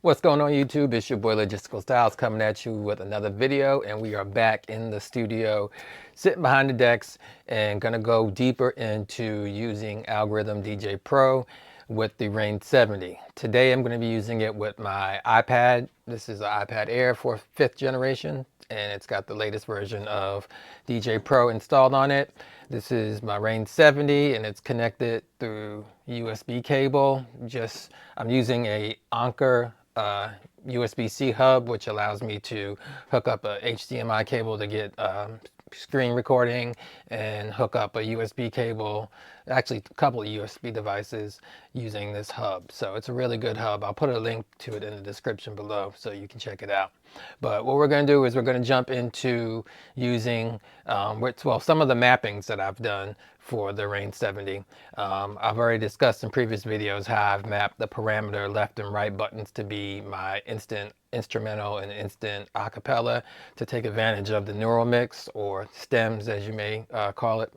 What's going on YouTube? It's your boy Logisticalstyles coming at you with another video, and we are back in the studio sitting behind the decks and gonna go deeper into using algorithm DJay Pro with the Rane 70. Today I'm going to be using it with my iPad. This is an iPad Air for 5th generation, and it's got the latest version of DJay Pro installed on it. This is my Rane 70 and it's connected through USB cable. I'm using a Anker USB-C hub, which allows me to hook up a HDMI cable to get screen recording and hook up a USB cable, actually a couple of USB devices using this hub. So it's a really good hub. I'll put a link to it in the description below so you can check it out. But what we're going to do is we're going to jump into using some of the mappings that I've done for the Rane 70. I've already discussed in previous videos how I've mapped the parameter left and right buttons to be my instant instrumental and instant acapella to take advantage of the neural mix, or stems as you may call it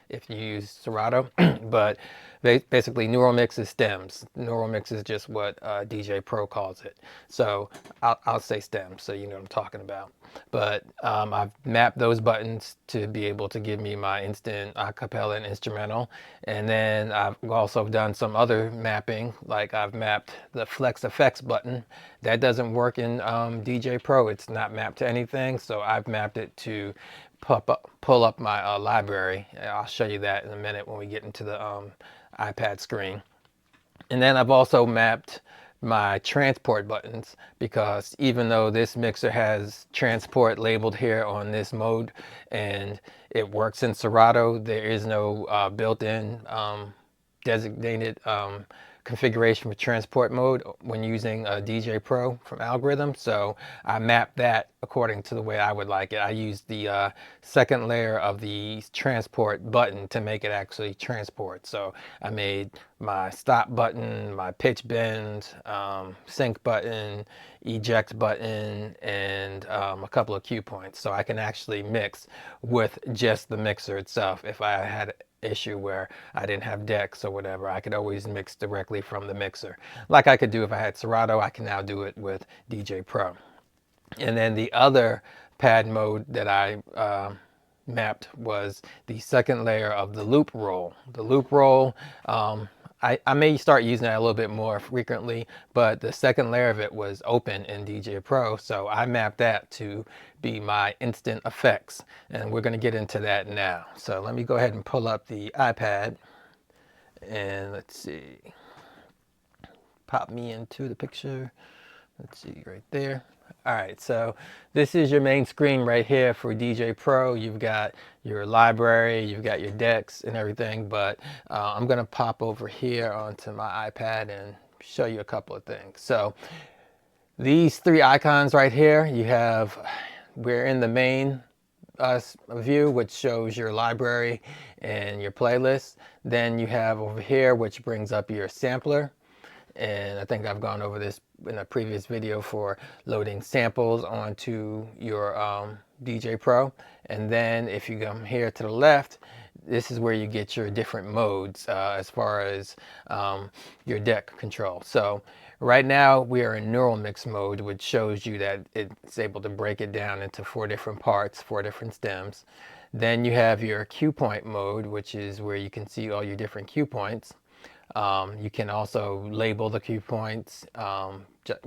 if you use Serato. But basically neural mix is stems. Neural mix is just what DJay Pro calls it. So I'll say stems so you know what I'm talking about. But I've mapped those buttons to be able to give me my instant acapella and instrumental. And then I've also done some other mapping, like I've mapped the flex effects button. That doesn't work in DJay Pro. It's not mapped to anything. So I've mapped it to pull up my library. I'll show you that in a minute when we get into the iPad screen. And then I've also mapped my transport buttons, because even though this mixer has transport labeled here on this mode and it works in Serato, there is no built-in designated configuration for transport mode when using DJay Pro from Algorithm. So I mapped that according to the way I would like it. I used the second layer of the transport button to make it actually transport. So I made my stop button, my pitch bend, sync button, eject button, and a couple of cue points. So I can actually mix with just the mixer itself. If I had issue where I didn't have decks or whatever, I could always mix directly from the mixer. Like I could do if I had Serato, I can now do it with DJay Pro. And then the other pad mode that I mapped was the second layer of the loop roll. The loop roll, I may start using that a little bit more frequently, but the second layer of it was open in DJay Pro, so I mapped that to be my instant effects, and we're going to get into that now. So let me go ahead and pull up the iPad, and let's see, pop me into the picture. Let's see, right there. All right, so this is your main screen right here for DJay Pro. You've got your library, you've got your decks and everything, but I'm gonna pop over here onto my iPad and show you a couple of things. So these three icons right here, we're in the main view, which shows your library and your playlist. Then you have over here, which brings up your sampler. And I think I've gone over this in a previous video for loading samples onto your DJay Pro. And then if you come here to the left, this is where you get your different modes as far as your deck control. So right now we are in neural mix mode, which shows you that it's able to break it down into 4 different parts, 4 different stems. Then you have your cue point mode, which is where you can see all your different cue points. You can also label the cue points,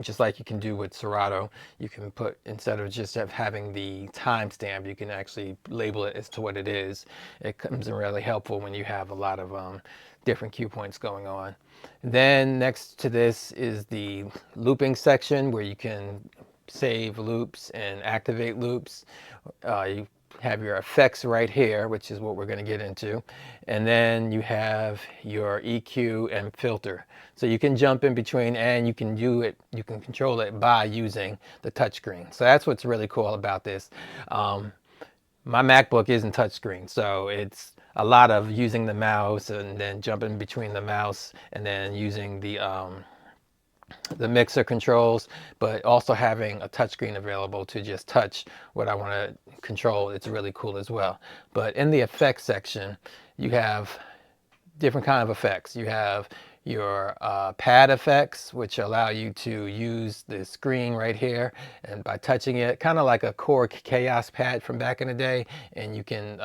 just like you can do with Serato. You can put, instead of just having the timestamp, you can actually label it as to what it is. It comes in really helpful when you have a lot of different cue points going on. Then next to this is the looping section, where you can save loops and activate loops. You have your effects right here, which is what we're going to get into, and then you have your EQ and filter. So you can jump in between, and you can control it by using the touchscreen. So that's what's really cool about this. My MacBook isn't touchscreen, so it's a lot of using the mouse and then jumping between the mouse and then using the mixer controls, but also having a touchscreen available to just touch what I want to control. It's really cool as well. But in the effects section, you have different kind of effects. You have your pad effects, which allow you to use the screen right here, and by touching it, kind of like a Core Chaos pad from back in the day, and you can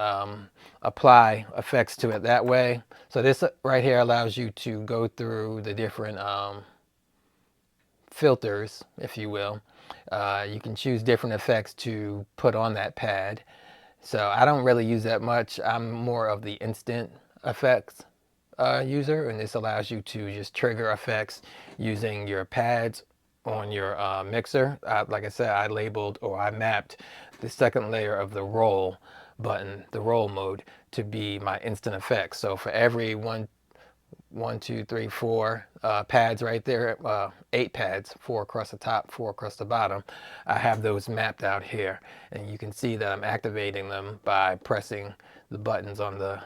apply effects to it that way. So this right here allows you to go through the different filters, if you will. You can choose different effects to put on that pad. So I don't really use that much. I'm more of the instant effects user, and this allows you to just trigger effects using your pads on your mixer. Like I said, I labeled, or I mapped the second layer of the roll button, the roll mode, to be my instant effects. So for every one, two, three, four pads right there, 8 pads, 4 across the top, 4 across the bottom, I have those mapped out here, and you can see that I'm activating them by pressing the buttons on the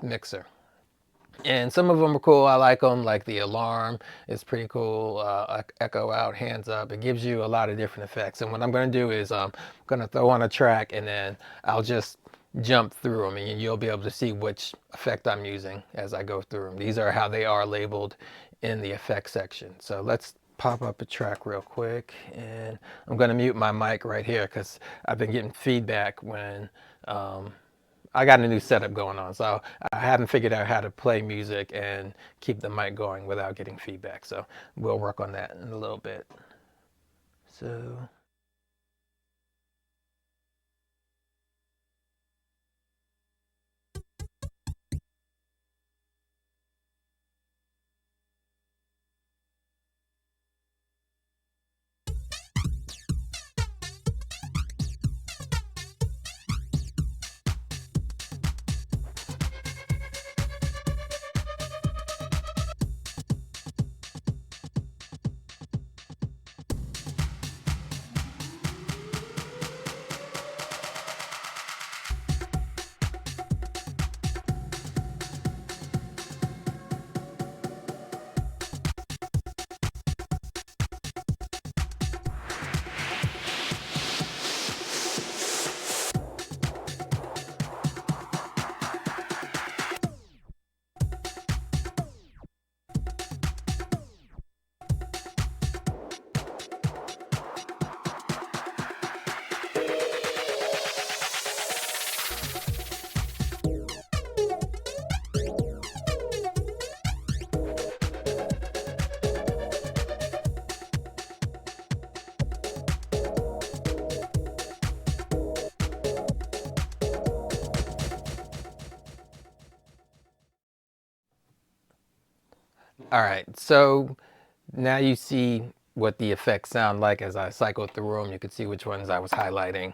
mixer. And some of them are cool. I like them, like the alarm is pretty cool. Echo out, hands up. It gives you a lot of different effects. And what I'm going to do is I'm going to throw on a track, and then I'll just jump through them, and you'll be able to see which effect I'm using as I go through them. These are how they are labeled in the effects section. So let's pop up a track real quick, and I'm going to mute my mic right here because I've been getting feedback when I got a new setup going on, so I haven't figured out how to play music and keep the mic going without getting feedback. So we'll work on that in a little bit. So all right, so now you see what the effects sound like as I cycled through them. You could see which ones I was highlighting.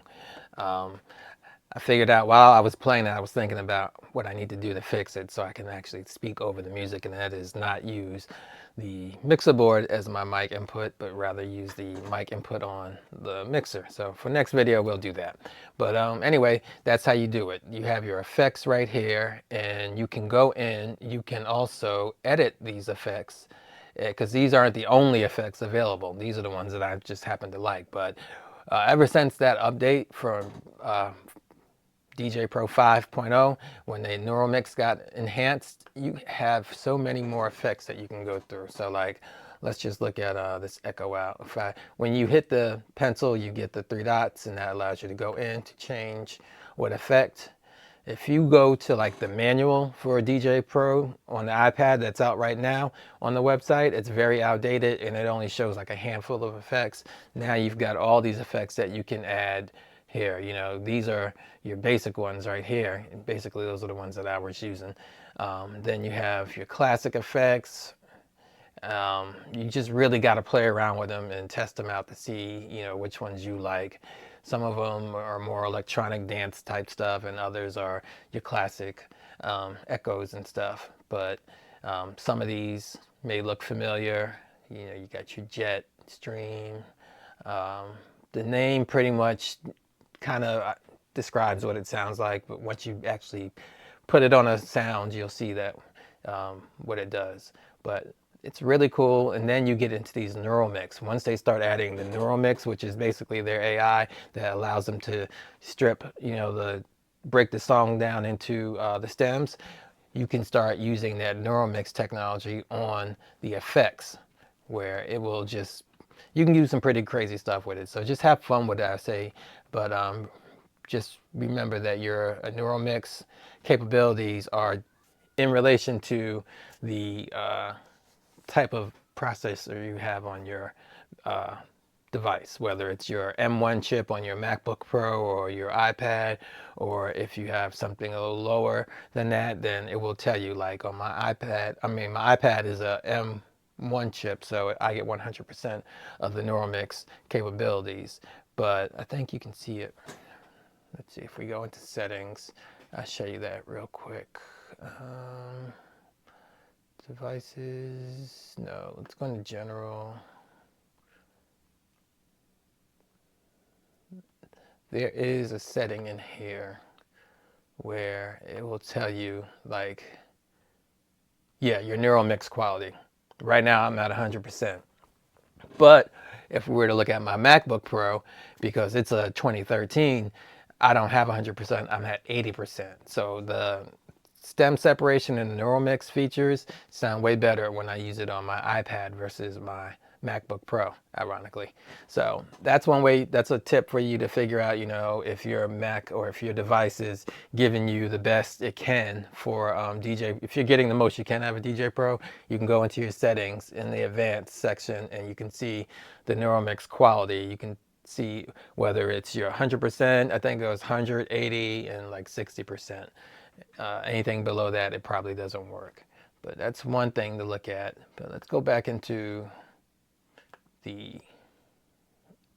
I figured out while I was playing it, I was thinking about what I need to do to fix it so I can actually speak over the music, and that is not use the mixer board as my mic input, but rather use the mic input on the mixer. So for next video, we'll do that. But anyway, that's how you do it. You have your effects right here, and you can go in. You can also edit these effects, because these aren't the only effects available. These are the ones that I just happen to like. But ever since that update from DJay Pro 5.0, when the neural mix got enhanced, you have so many more effects that you can go through. So like, let's just look at this echo out. When you hit the pencil, you get the 3 dots, and that allows you to go in to change what effect. If you go to like the manual for DJay Pro on the iPad that's out right now on the website, it's very outdated, and it only shows like a handful of effects. Now you've got all these effects that you can add here. You know, these are your basic ones right here. And basically, those are the ones that I was using. Then you have your classic effects. You just really got to play around with them and test them out to see, you know, which ones you like. Some of them are more electronic dance type stuff, and others are your classic echoes and stuff. But some of these may look familiar. You know, you got your jet stream. The name pretty much kind of describes what it sounds like, but once you actually put it on a sound, you'll see that what it does. But it's really cool. And then you get into these neural mix. Once they start adding the neural mix, which is basically their AI that allows them to strip, you know, break the song down into the stems, you can start using that neural mix technology on the effects, where it will just, you can do some pretty crazy stuff with it. So just have fun with that, I say. But just remember that your neural mix capabilities are in relation to the type of processor you have on your device, whether it's your M1 chip on your MacBook Pro or your iPad, or if you have something a little lower than that, then it will tell you, like on my iPad, my iPad is a M1 chip, so I get 100% of the neural mix capabilities. But I think you can see it. Let's see if we go into settings. I'll show you that real quick. Devices, no, let's go into general. There is a setting in here where it will tell you, like, yeah, your neural mix quality. Right now I'm at 100%. But if we were to look at my MacBook Pro, because it's a 2013, I don't have 100%, I'm at 80%. So the stem separation and the neural mix features sound way better when I use it on my iPad versus my MacBook Pro, ironically. So that's one way, that's a tip for you to figure out, you know, if your Mac or if your device is giving you the best it can for DJ. If you're getting the most you can out of a DJay Pro, you can go into your settings in the advanced section and you can see the neural mix quality. You can see whether it's your 100%, I think it was 180 and like 60%. Anything below that, it probably doesn't work. But that's one thing to look at. But let's go back into the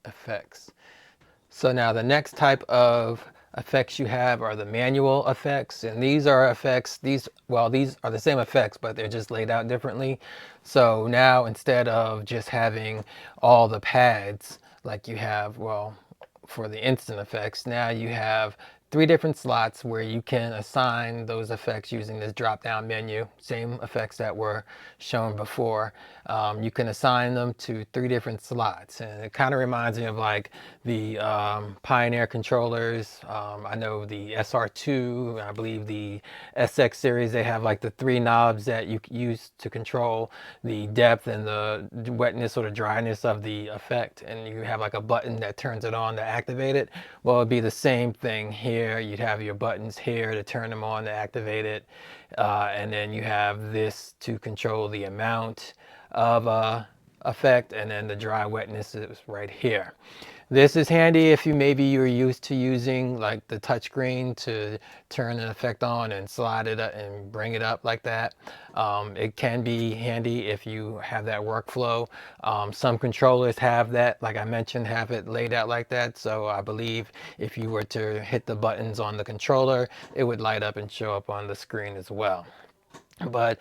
effects. So now the next type of effects you have are the manual effects, and these are effects, these are the same effects, but they're just laid out differently. So now instead of just having all the pads like you have, well, for the instant effects, now you have 3 different slots where you can assign those effects using this drop down menu, same effects that were shown before. You can assign them to 3 different slots, and it kind of reminds me of like the Pioneer controllers. I know the SR2, I believe the SX series, they have like the 3 knobs that you use to control the depth and the wetness or the dryness of the effect, and you have like a button that turns it on to activate it. Well, it'd be the same thing here. You'd have your buttons here to turn them on to activate it, and then you have this to control the amount of effect, and then the dry wetness is right here. This is handy if you're used to using like the touchscreen to turn an effect on and slide it up and bring it up like that. It can be handy if you have that workflow. Some controllers have that, like I mentioned, have it laid out like that. So I believe if you were to hit the buttons on the controller, it would light up and show up on the screen as well. But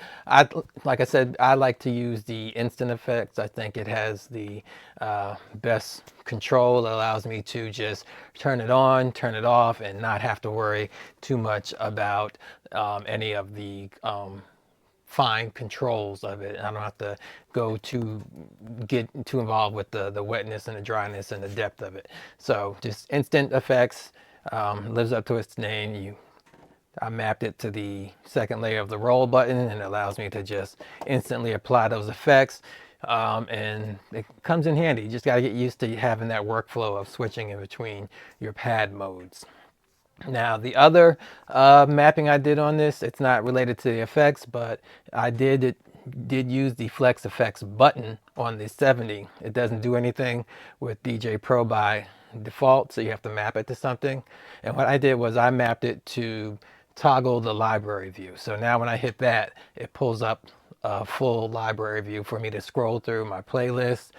like I said, I like to use the instant effects. I think it has the best control. It allows me to just turn it on, turn it off, and not have to worry too much about any of the fine controls of it. I don't have to get too involved with the wetness and the dryness and the depth of it. So just instant effects, lives up to its name. I mapped it to the second layer of the roll button, and it allows me to just instantly apply those effects. And it comes in handy. You just got to get used to having that workflow of switching in between your pad modes. Now, the other mapping I did on this, it's not related to the effects, but I did use the Flex Effects button on the 70. It doesn't do anything with DJay Pro by default, so you have to map it to something. And what I did was I mapped it to toggle the library view. So now when I hit that, it pulls up a full library view for me to scroll through my playlist,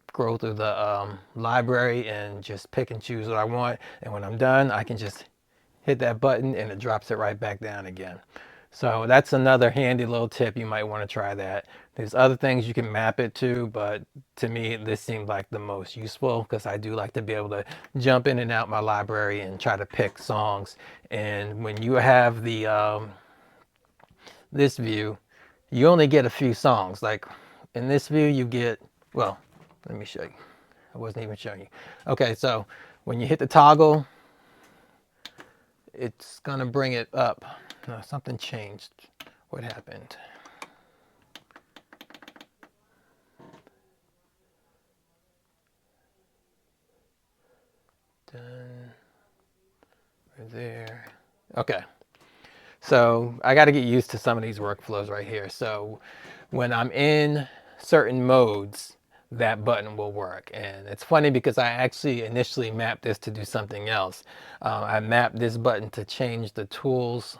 scroll through the library, and just pick and choose what I want. And when I'm done, I can just hit that button and it drops it right back down again. So that's another handy little tip. You might want to try that. There's other things you can map it to, but to me, this seemed like the most useful because I do like to be able to jump in and out my library and try to pick songs. And when you have the this view, you only get a few songs. Like in this view, you get, well, let me show you. I wasn't even showing you. Okay, so when you hit the toggle, it's gonna bring it up No, something changed. What happened? Done. Right there. Okay. So I got to get used to some of these workflows right here. So when I'm in certain modes, that button will work. And it's funny because I actually initially mapped this to do something else. I mapped this button to change the tools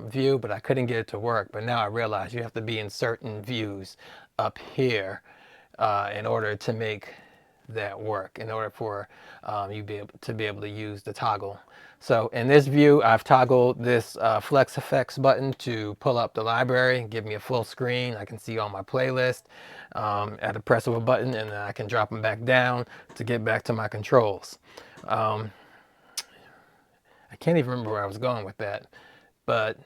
view, but I couldn't get it to work. But now I realize you have to be in certain views up here in order to make that work, in order for you to be able to use the toggle. So in this view, I've toggled this Flex Effects button to pull up the library and give me a full screen. I can see all my playlist at the press of a button, and then I can drop them back down to get back to my controls. I can't even remember where I was going with that, but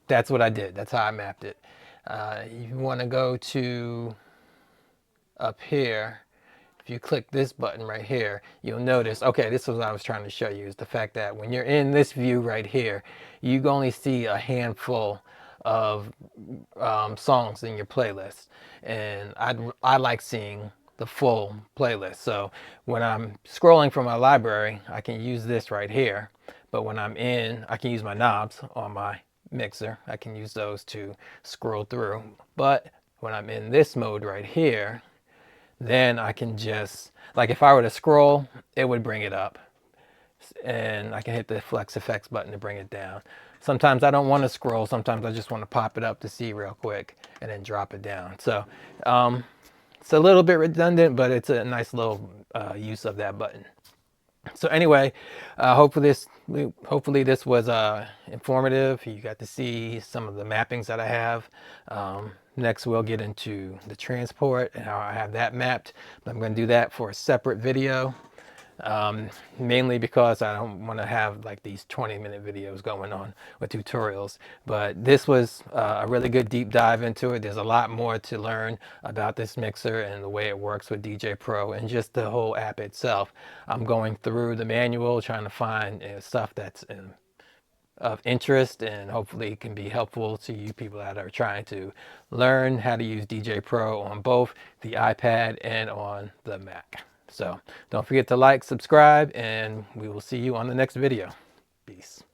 that's what I did. That's how I mapped it. You want to go to up here. If you click this button right here, you'll notice, okay, this is what I was trying to show you, is the fact that when you're in this view right here, you can only see a handful of songs in your playlist. And I like seeing the full playlist. So when I'm scrolling from my library, I can use this right here. But when I'm in, I can use my knobs on my mixer. I can use those to scroll through. But when I'm in this mode right here, then I can just, like if I were to scroll, it would bring it up. And I can hit the Flex Effects button to bring it down. Sometimes I don't want to scroll. Sometimes I just want to pop it up to see real quick and then drop it down. So it's a little bit redundant, but it's a nice little use of that button. So anyway, hopefully this was informative. You got to see some of the mappings that I have. Next, we'll get into the transport and how I have that mapped. But I'm going to do that for a separate video, mainly because I don't want to have like these 20-minute videos going on with tutorials. But this was a really good deep dive into it. There's a lot more to learn about this mixer and the way it works with DJay Pro and just the whole app itself. I'm going through the manual trying to find stuff that's of interest, and hopefully it can be helpful to you people that are trying to learn how to use DJay Pro on both the iPad and on the Mac. So don't forget to like, subscribe, and we will see you on the next video. Peace.